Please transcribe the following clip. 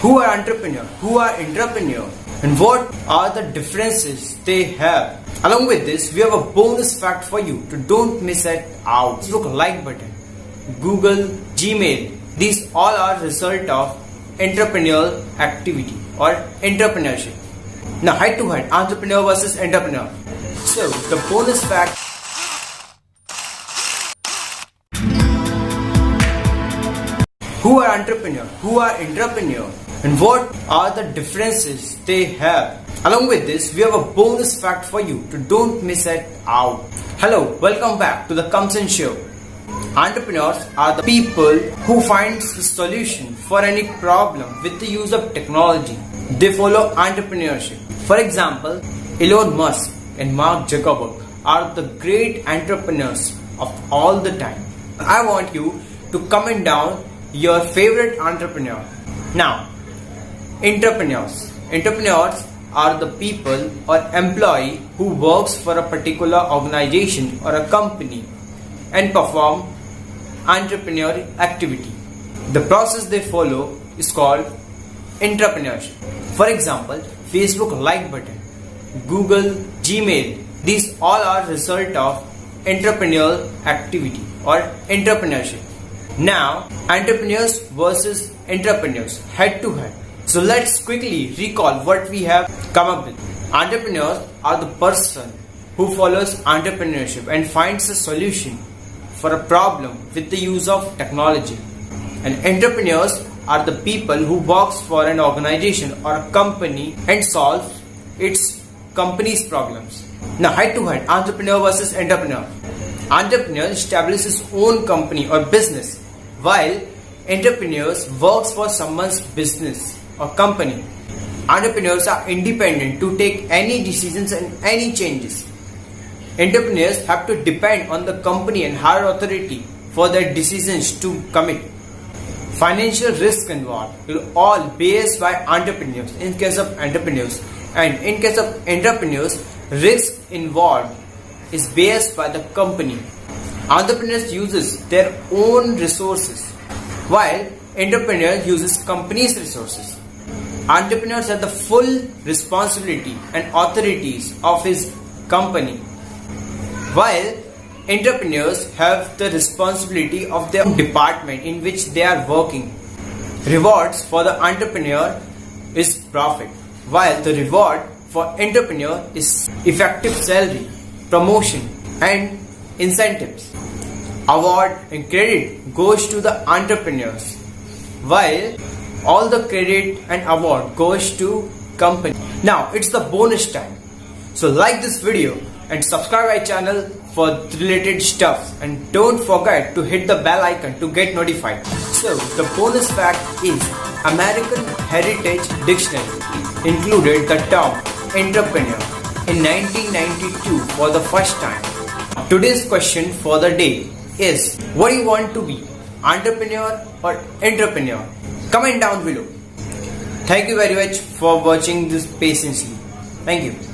Who are entrepreneur? Who are intrapreneur? And what are the differences they have? Along with this, we have a bonus fact for you to don't miss it out. Facebook like button, Google, Gmail, these all are result of entrepreneurial activity or entrepreneurship. Now head to head, entrepreneur versus entrepreneur. So the bonus fact. Who are entrepreneur? Who are intrapreneur? And what are the differences they have? Along with this, we have a bonus fact for you to don't miss it out. Hello, welcome back to the KamSan show. Entrepreneurs are the people who finds the solution for any problem with the use of technology. They follow entrepreneurship. For example, Elon Musk and Mark Zuckerberg are the great entrepreneurs of all the time. I want you to comment down your favorite entrepreneur. Now, entrepreneurs. Entrepreneurs are the people or employee who works for a particular organization or a company and perform entrepreneurial activity. The process they follow is called entrepreneurship. For example, Facebook like button, Google, Gmail, these all are result of entrepreneurial activity or entrepreneurship. Now, entrepreneurs versus entrepreneurs, head to head. So let's quickly recall what we have come up with. Entrepreneurs are the person who follows entrepreneurship and finds a solution for a problem with the use of technology. And entrepreneurs are the people who works for an organization or a company and solves its company's problems. Now head to head, entrepreneur versus entrepreneur. Entrepreneur establishes his own company or business, while entrepreneurs works for someone's business or company. Entrepreneurs are independent to take any decisions and any changes. Entrepreneurs have to depend on the company and higher authority for their decisions to commit. Financial risk involved will all based by entrepreneurs in case of entrepreneurs, and in case of entrepreneurs, risk involved is based by the company. Entrepreneurs uses their own resources, while entrepreneur uses company's resources. Entrepreneurs have the full responsibility and authorities of his company, while entrepreneurs have the responsibility of their department in which they are working. Rewards for the entrepreneur is profit, while the reward for entrepreneur is effective salary, promotion and incentives. Award and credit goes to the entrepreneurs, while all the credit and award goes to company. Now it's the bonus time. So like this video and subscribe our channel for related stuff, and don't forget to hit the bell icon to get notified. So the bonus fact is American Heritage Dictionary included the term entrepreneur in 1992 for the first time. Today's question for the day is, what do you want to be, entrepreneur or entrepreneur? Comment down below. Thank you very much for watching this patiently. Thank you.